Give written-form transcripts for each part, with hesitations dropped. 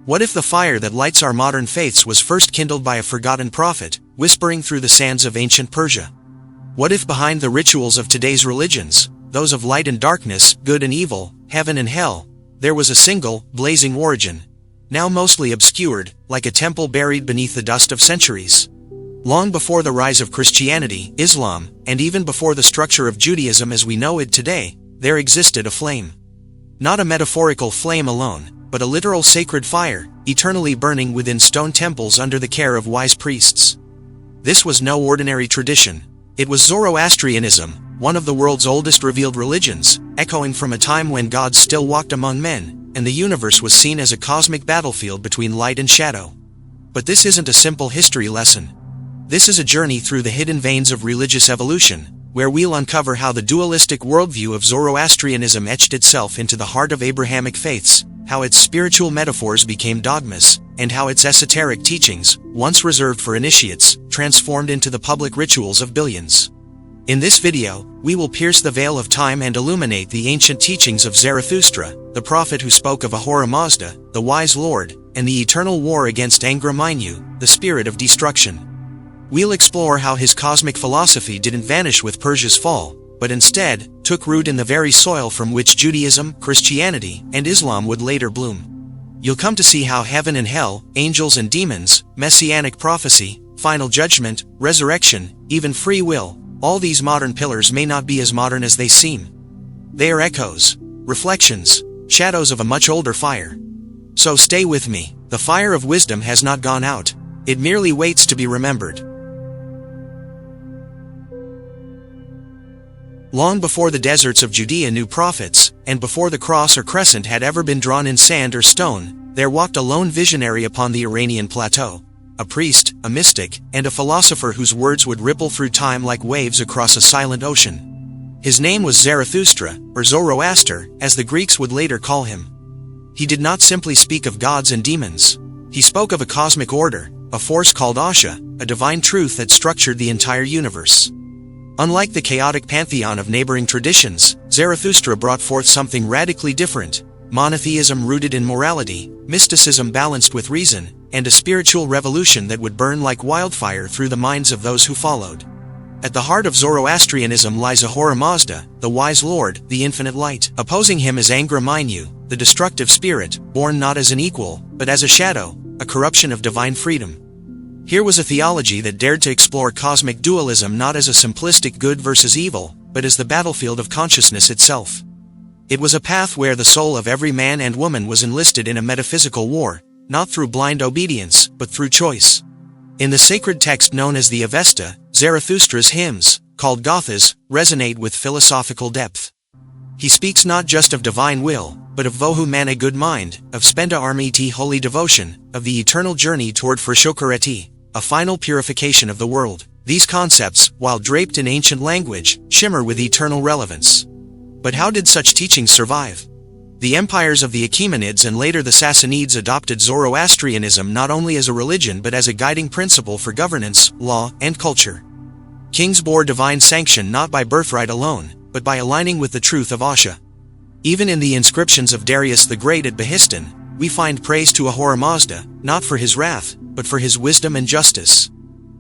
What if the fire that lights our modern faiths was first kindled by a forgotten prophet, whispering through the sands of ancient Persia? What if behind the rituals of today's religions, those of light and darkness, good and evil, heaven and hell, there was a single, blazing origin, now mostly obscured, like a temple buried beneath the dust of centuries? Long before the rise of Christianity, Islam, and even before the structure of Judaism as we know it today, there existed a flame. Not a metaphorical flame alone, but a literal sacred fire, eternally burning within stone temples under the care of wise priests. This was no ordinary tradition. It was Zoroastrianism, one of the world's oldest revealed religions, echoing from a time when God still walked among men, and the universe was seen as a cosmic battlefield between light and shadow. But this isn't a simple history lesson. This is a journey through the hidden veins of religious evolution, where we'll uncover how the dualistic worldview of Zoroastrianism etched itself into the heart of Abrahamic faiths, how its spiritual metaphors became dogmas, and how its esoteric teachings, once reserved for initiates, transformed into the public rituals of billions. In this video, we will pierce the veil of time and illuminate the ancient teachings of Zarathustra, the prophet who spoke of Ahura Mazda, the wise lord, and the eternal war against Ahura Mazda, the spirit of destruction. We'll explore how his cosmic philosophy didn't vanish with Persia's fall, but instead, took root in the very soil from which Judaism, Christianity, and Islam would later bloom. You'll come to see how heaven and hell, angels and demons, messianic prophecy, final judgment, resurrection, even free will, all these modern pillars may not be as modern as they seem. They are echoes, reflections, shadows of a much older fire. So stay with me. The fire of wisdom has not gone out. It merely waits to be remembered. Long before the deserts of Judea knew prophets, and before the cross or crescent had ever been drawn in sand or stone, there walked a lone visionary upon the Iranian plateau. A priest, a mystic, and a philosopher whose words would ripple through time like waves across a silent ocean. His name was Zarathustra, or Zoroaster, as the Greeks would later call him. He did not simply speak of gods and demons. He spoke of a cosmic order, a force called Asha, a divine truth that structured the entire universe. Unlike the chaotic pantheon of neighboring traditions, Zarathustra brought forth something radically different: monotheism rooted in morality, mysticism balanced with reason, and a spiritual revolution that would burn like wildfire through the minds of those who followed. At the heart of Zoroastrianism lies Ahura Mazda, the wise lord, the infinite light. Opposing him is Ahura Mazda, the destructive spirit, born not as an equal, but as a shadow, a corruption of divine freedom. Here was a theology that dared to explore cosmic dualism not as a simplistic good versus evil, but as the battlefield of consciousness itself. It was a path where the soul of every man and woman was enlisted in a metaphysical war, not through blind obedience, but through choice. In the sacred text known as the Avesta, Zarathustra's hymns, called Gathas, resonate with philosophical depth. He speaks not just of divine will, but of vohu man a good mind, of spenda armiti holy devotion, of the eternal journey toward Frishokareti, a final purification of the world. These concepts, while draped in ancient language, shimmer with eternal relevance. But how did such teachings survive? The empires of the Achaemenids and later the Sassanids adopted Zoroastrianism not only as a religion but as a guiding principle for governance, law, and culture. Kings bore divine sanction not by birthright alone, but by aligning with the truth of Asha. Even in the inscriptions of Darius the Great at Behistun, we find praise to Ahura Mazda, not for his wrath, but for his wisdom and justice.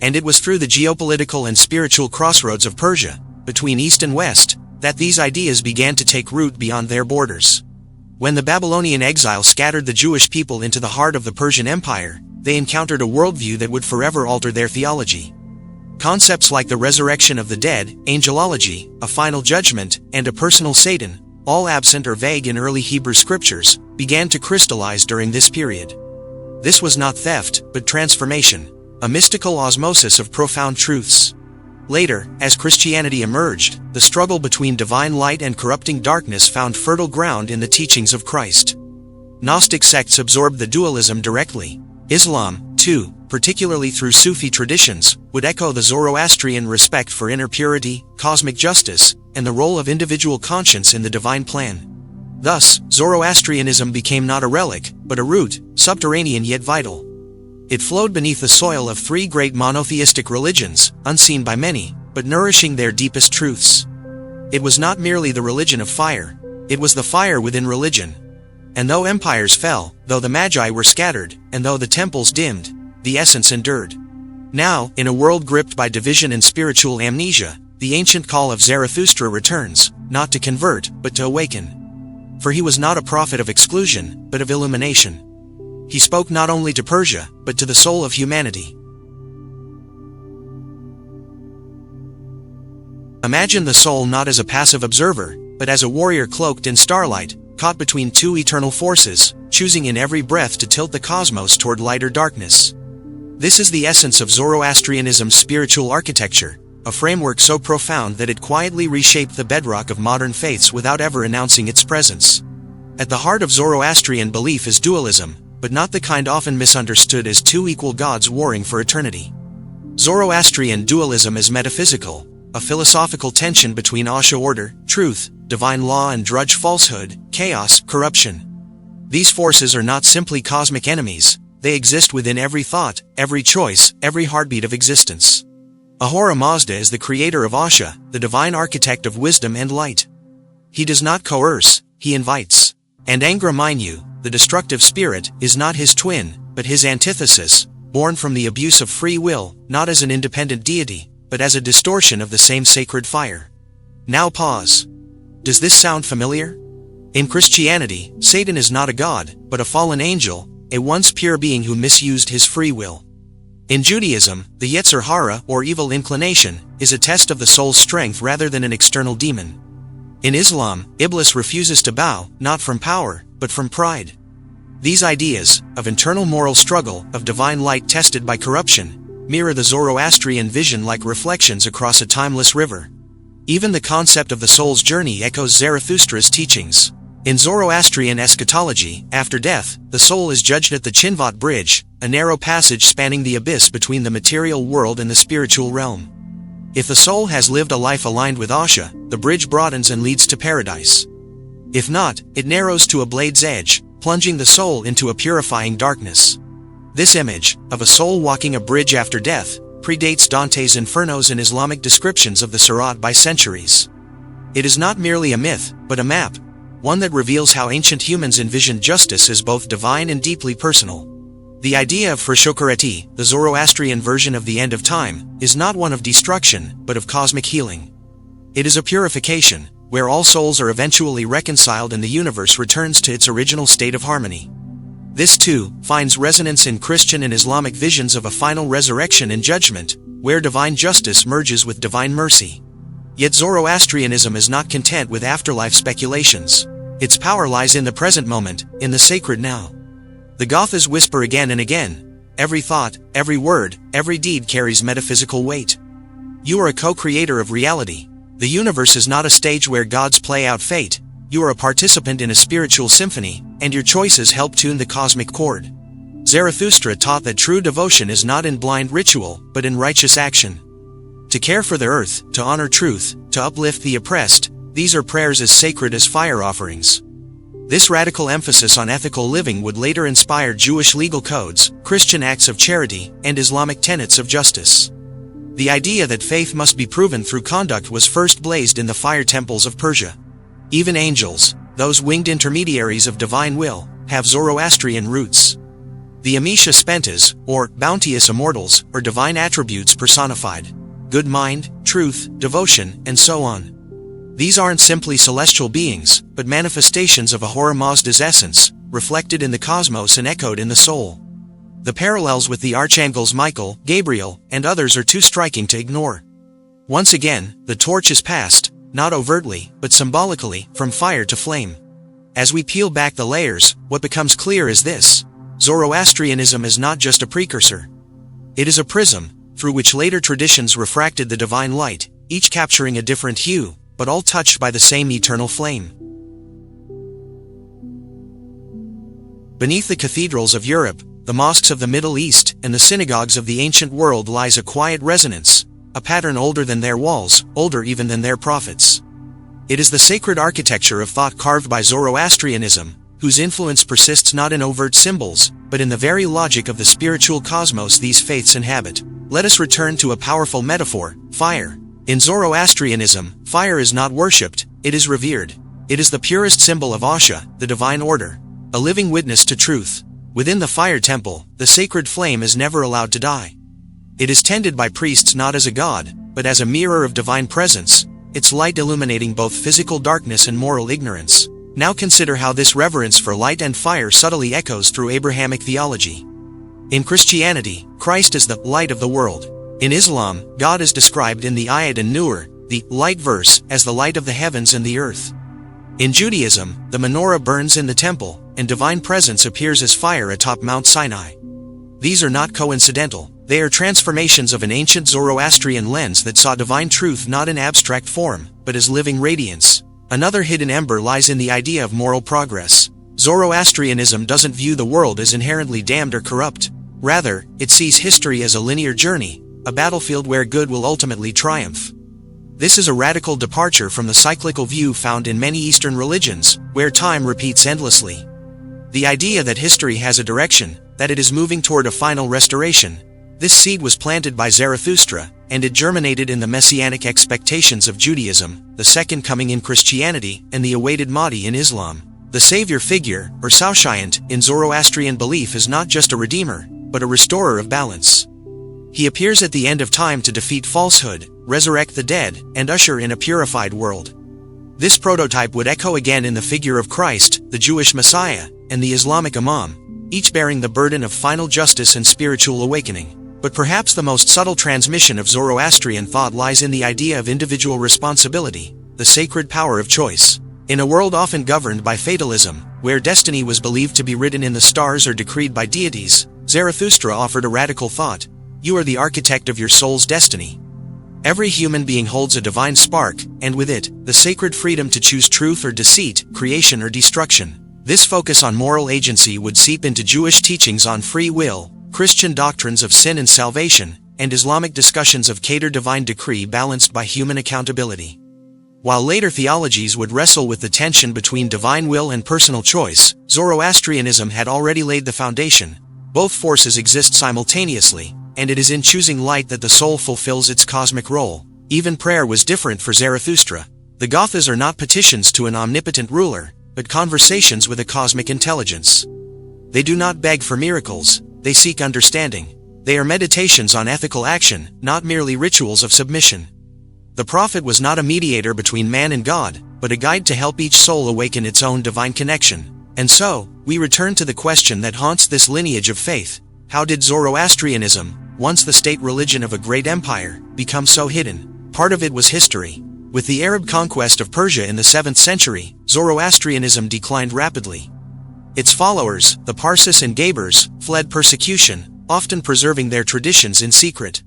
And it was through the geopolitical and spiritual crossroads of Persia, between East and West, that these ideas began to take root beyond their borders. When the Babylonian exile scattered the Jewish people into the heart of the Persian Empire, they encountered a worldview that would forever alter their theology. Concepts like the resurrection of the dead, angelology, a final judgment, and a personal Satan, all absent or vague in early Hebrew scriptures, began to crystallize during this period. This was not theft, but transformation, a mystical osmosis of profound truths. Later, as Christianity emerged, the struggle between divine light and corrupting darkness found fertile ground in the teachings of Christ. Gnostic sects absorbed the dualism directly. Islam, too, particularly through Sufi traditions, would echo the Zoroastrian respect for inner purity, cosmic justice, and the role of individual conscience in the divine plan. Thus, Zoroastrianism became not a relic, but a root, subterranean yet vital. It flowed beneath the soil of three great monotheistic religions, unseen by many, but nourishing their deepest truths. It was not merely the religion of fire. It was the fire within religion. And though empires fell, though the magi were scattered, and though the temples dimmed, the essence endured. Now, in a world gripped by division and spiritual amnesia, the ancient call of Zarathustra returns, not to convert, but to awaken. For he was not a prophet of exclusion, but of illumination. He spoke not only to Persia, but to the soul of humanity. Imagine the soul not as a passive observer, but as a warrior cloaked in starlight, caught between two eternal forces, choosing in every breath to tilt the cosmos toward light or darkness. This is the essence of Zoroastrianism's spiritual architecture, a framework so profound that it quietly reshaped the bedrock of modern faiths without ever announcing its presence. At the heart of Zoroastrian belief is dualism, but not the kind often misunderstood as two equal gods warring for eternity. Zoroastrian dualism is metaphysical, a philosophical tension between Asha order, truth, divine law, and drudge falsehood, chaos, corruption. These forces are not simply cosmic enemies, they exist within every thought, every choice, every heartbeat of existence. Ahura Mazda is the creator of Asha, the divine architect of wisdom and light. He does not coerce, he invites. And Ahura Mazda, the destructive spirit, is not his twin, but his antithesis, born from the abuse of free will, not as an independent deity, but as a distortion of the same sacred fire. Now pause. Does this sound familiar? In Christianity, Satan is not a god, but a fallen angel, a once pure being who misused his free will. In Judaism, the Yetzer Hara, or evil inclination, is a test of the soul's strength rather than an external demon. In Islam, Iblis refuses to bow, not from power, but from pride. These ideas, of internal moral struggle, of divine light tested by corruption, mirror the Zoroastrian vision like reflections across a timeless river. Even the concept of the soul's journey echoes Zarathustra's teachings. In Zoroastrian eschatology, after death, the soul is judged at the Chinvat Bridge, a narrow passage spanning the abyss between the material world and the spiritual realm. If the soul has lived a life aligned with Asha, the bridge broadens and leads to paradise. If not, it narrows to a blade's edge, plunging the soul into a purifying darkness. This image, of a soul walking a bridge after death, predates Dante's Infernos and Islamic descriptions of the Sirat by centuries. It is not merely a myth, but a map, one that reveals how ancient humans envisioned justice as both divine and deeply personal. The idea of Frishokareti, the Zoroastrian version of the end of time, is not one of destruction, but of cosmic healing. It is a purification, where all souls are eventually reconciled and the universe returns to its original state of harmony. This too finds resonance in Christian and Islamic visions of a final resurrection and judgment, where divine justice merges with divine mercy. Yet Zoroastrianism is not content with afterlife speculations. Its power lies in the present moment, in the sacred now. The Gathas whisper again and again, every thought, every word, every deed carries metaphysical weight. You are a co-creator of reality. The universe is not a stage where gods play out fate. You are a participant in a spiritual symphony, and your choices help tune the cosmic chord. Zarathustra taught that true devotion is not in blind ritual, but in righteous action. To care for the earth, to honor truth, to uplift the oppressed, these are prayers as sacred as fire offerings. This radical emphasis on ethical living would later inspire Jewish legal codes, Christian acts of charity, and Islamic tenets of justice. The idea that faith must be proven through conduct was first blazed in the fire temples of Persia. Even angels, those winged intermediaries of divine will, have Zoroastrian roots. The Amisha Spentas, or bounteous immortals, are divine attributes personified. Good mind, truth, devotion, and so on. These aren't simply celestial beings, but manifestations of Ahura Mazda's essence, reflected in the cosmos and echoed in the soul. The parallels with the archangels Michael, Gabriel, and others are too striking to ignore. Once again, the torch is passed, not overtly, but symbolically, from fire to flame. As we peel back the layers, what becomes clear is this: Zoroastrianism is not just a precursor. It is a prism, through which later traditions refracted the divine light, each capturing a different hue, but all touched by the same eternal flame. Beneath the cathedrals of Europe, the mosques of the Middle East, and the synagogues of the ancient world lies a quiet resonance, a pattern older than their walls, older even than their prophets. It is the sacred architecture of thought carved by Zoroastrianism, whose influence persists not in overt symbols, but in the very logic of the spiritual cosmos these faiths inhabit. Let us return to a powerful metaphor: fire. In Zoroastrianism, fire is not worshipped, it is revered. It is the purest symbol of Asha, the divine order. a living witness to truth. Within the fire temple, the sacred flame is never allowed to die. It is tended by priests not as a god, but as a mirror of divine presence, its light illuminating both physical darkness and moral ignorance. Now consider how this reverence for light and fire subtly echoes through Abrahamic theology. In Christianity, Christ is the light of the world. In Islam, God is described in the Ayat an-Nur, the light verse, as the light of the heavens and the earth. In Judaism, the menorah burns in the temple, and divine presence appears as fire atop Mount Sinai. These are not coincidental. They are transformations of an ancient Zoroastrian lens that saw divine truth not in abstract form, but as living radiance. Another hidden ember lies in the idea of moral progress. Zoroastrianism doesn't view the world as inherently damned or corrupt. Rather, it sees history as a linear journey, a battlefield where good will ultimately triumph. This is a radical departure from the cyclical view found in many Eastern religions, where time repeats endlessly. The idea that history has a direction, that it is moving toward a final restoration. This seed was planted by Zarathustra, and it germinated in the messianic expectations of Judaism, the second coming in Christianity, and the awaited Mahdi in Islam. The savior figure, or Saoshyant, in Zoroastrian belief is not just a redeemer, but a restorer of balance. He appears at the end of time to defeat falsehood, resurrect the dead, and usher in a purified world. This prototype would echo again in the figure of Christ, the Jewish Messiah, and the Islamic Imam, each bearing the burden of final justice and spiritual awakening. But perhaps the most subtle transmission of Zoroastrian thought lies in the idea of individual responsibility, the sacred power of choice. In a world often governed by fatalism, where destiny was believed to be written in the stars or decreed by deities, Zarathustra offered a radical thought. You are the architect of your soul's destiny. Every human being holds a divine spark, and with it, the sacred freedom to choose truth or deceit, creation or destruction. This focus on moral agency would seep into Jewish teachings on free will, Christian doctrines of sin and salvation, and Islamic discussions of Qadr divine decree balanced by human accountability. While later theologies would wrestle with the tension between divine will and personal choice, Zoroastrianism had already laid the foundation. Both forces exist simultaneously, and it is in choosing light that the soul fulfills its cosmic role. Even prayer was different for Zarathustra. The Gathas are not petitions to an omnipotent ruler, but conversations with a cosmic intelligence. They do not beg for miracles, they seek understanding. They are meditations on ethical action, not merely rituals of submission. The prophet was not a mediator between man and God, but a guide to help each soul awaken its own divine connection. And so, we return to the question that haunts this lineage of faith. How did Zoroastrianism, once the state religion of a great empire, become so hidden? Part of it was history. With the Arab conquest of Persia in the 7th century, Zoroastrianism declined rapidly. Its followers, the Parsis and Gabers, fled persecution, often preserving their traditions in secret.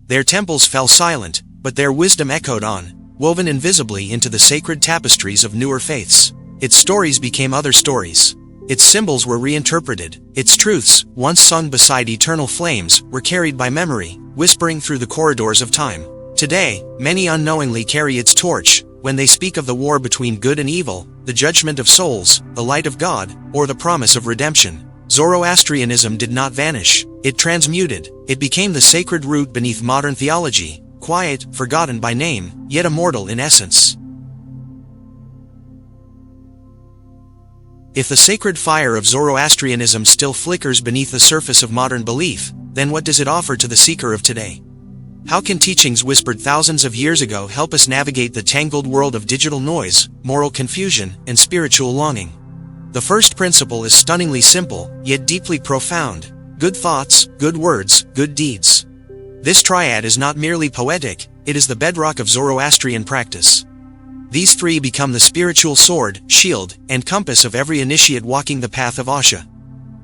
Their temples fell silent, but their wisdom echoed on, woven invisibly into the sacred tapestries of newer faiths. Its stories became other stories. Its symbols were reinterpreted. Its truths, once sung beside eternal flames, were carried by memory, whispering through the corridors of time. Today, many unknowingly carry its torch, when they speak of the war between good and evil, the judgment of souls, the light of God, or the promise of redemption. Zoroastrianism did not vanish. It transmuted. It became the sacred root beneath modern theology, quiet, forgotten by name, yet immortal in essence. If the sacred fire of Zoroastrianism still flickers beneath the surface of modern belief, then what does it offer to the seeker of today? How can teachings whispered thousands of years ago help us navigate the tangled world of digital noise, moral confusion, and spiritual longing? The first principle is stunningly simple, yet deeply profound. Good thoughts, good words, good deeds. This triad is not merely poetic, it is the bedrock of Zoroastrian practice. These three become the spiritual sword, shield, and compass of every initiate walking the path of Asha.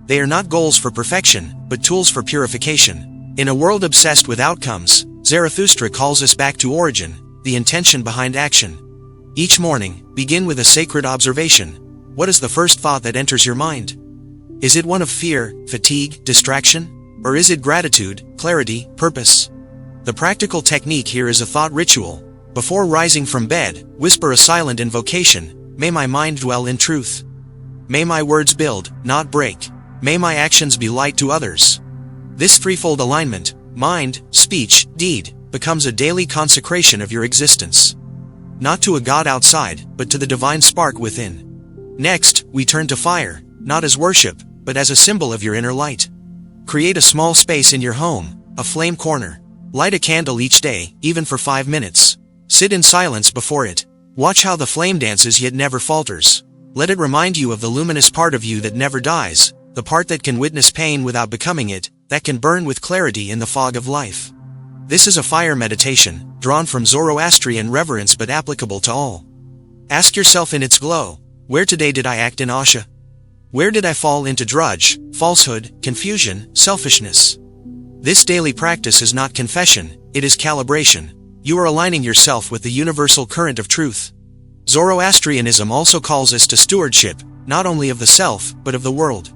They are not goals for perfection, but tools for purification. In a world obsessed with outcomes, Zarathustra calls us back to origin, the intention behind action. Each morning, begin with a sacred observation. What is the first thought that enters your mind? Is it one of fear, fatigue, distraction? Or is it gratitude, clarity, purpose? The practical technique here is a thought ritual. Before rising from bed, whisper a silent invocation. May my mind dwell in truth. May my words build, not break. May my actions be light to others. This threefold alignment, mind, speech, deed, becomes a daily consecration of your existence. Not to a god outside, but to the divine spark within. Next, we turn to fire. not as worship, but as a symbol of your inner light. Create a small space in your home, a flame corner. Light a candle each day, even for 5 minutes. Sit in silence before it. Watch how the flame dances yet never falters. Let it remind you of the luminous part of you that never dies, the part that can witness pain without becoming it, that can burn with clarity in the fog of life. This is a fire meditation, drawn from Zoroastrian reverence but applicable to all. Ask yourself in its glow, where today did I act in Asha? Where did I fall into drudge, falsehood, confusion, selfishness? This daily practice is not confession, it is calibration. You are aligning yourself with the universal current of truth. Zoroastrianism also calls us to stewardship, not only of the self, but of the world.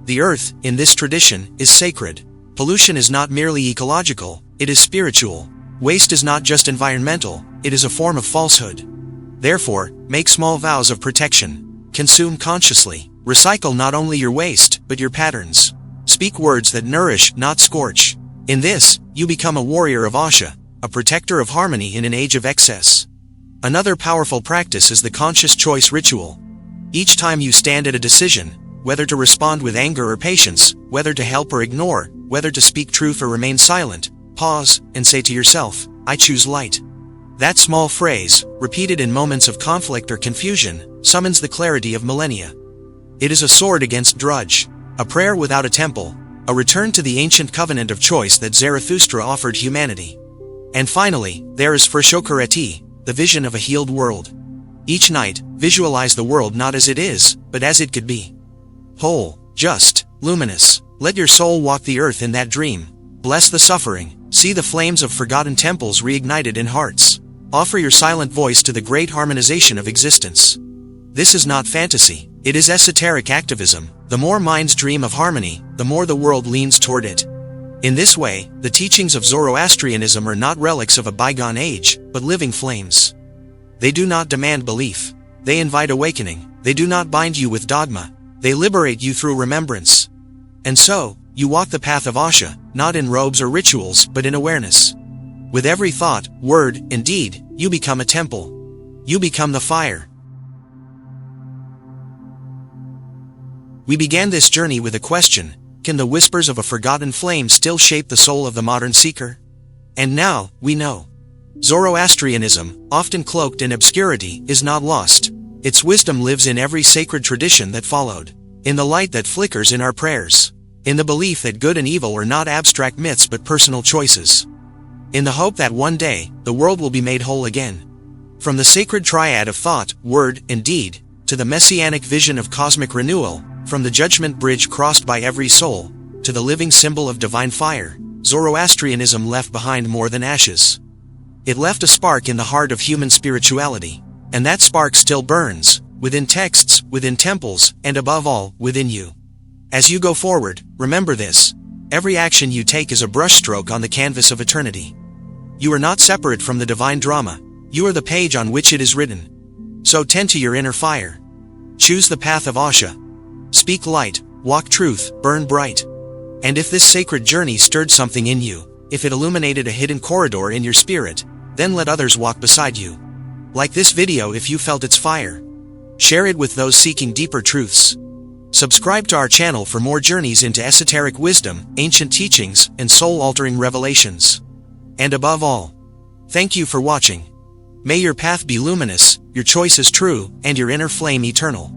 The earth, in this tradition, is sacred. Pollution is not merely ecological, it is spiritual. Waste is not just environmental, it is a form of falsehood. Therefore, make small vows of protection. Consume consciously. Recycle not only your waste, but your patterns. Speak words that nourish, not scorch. In this, you become a warrior of Asha, a protector of harmony in an age of excess. Another powerful practice is the conscious choice ritual. Each time you stand at a decision, whether to respond with anger or patience, whether to help or ignore, whether to speak truth or remain silent, pause, and say to yourself, I choose light. That small phrase, repeated in moments of conflict or confusion, summons the clarity of millennia. It is a sword against drudge, a prayer without a temple, a return to the ancient covenant of choice that Zarathustra offered humanity. And finally, there is Forshokareti, the vision of a healed world. Each night, visualize the world not as it is, but as it could be. Whole, just, luminous. Let your soul walk the earth in that dream. Bless the suffering, see the flames of forgotten temples reignited in hearts. Offer your silent voice to the great harmonization of existence. This is not fantasy, it is esoteric activism. The more minds dream of harmony, the more the world leans toward it. In this way, the teachings of Zoroastrianism are not relics of a bygone age, but living flames. They do not demand belief. They invite awakening. They do not bind you with dogma. They liberate you through remembrance. And so, you walk the path of Asha, not in robes or rituals, but in awareness. With every thought, word, and deed, you become a temple. You become the fire. We began this journey with a question: can the whispers of a forgotten flame still shape the soul of the modern seeker? And now, we know. Zoroastrianism, often cloaked in obscurity, is not lost. Its wisdom lives in every sacred tradition that followed. In the light that flickers in our prayers. In the belief that good and evil are not abstract myths but personal choices. In the hope that one day, the world will be made whole again. From the sacred triad of thought, word, and deed, to the messianic vision of cosmic renewal, from the judgment bridge crossed by every soul, to the living symbol of divine fire, Zoroastrianism left behind more than ashes. It left a spark in the heart of human spirituality. And that spark still burns, within texts, within temples, and above all, within you. As you go forward, remember this: every action you take is a brushstroke on the canvas of eternity. You are not separate from the divine drama. You are the page on which it is written. So tend to your inner fire. Choose the path of Asha. Speak light, walk truth, burn bright. And if this sacred journey stirred something in you, if it illuminated a hidden corridor in your spirit, then let others walk beside you. Like this video if you felt its fire. Share it with those seeking deeper truths. Subscribe to our channel for more journeys into esoteric wisdom, ancient teachings, and soul-altering revelations. And above all, thank you for watching. May your path be luminous, your choices true, and your inner flame eternal.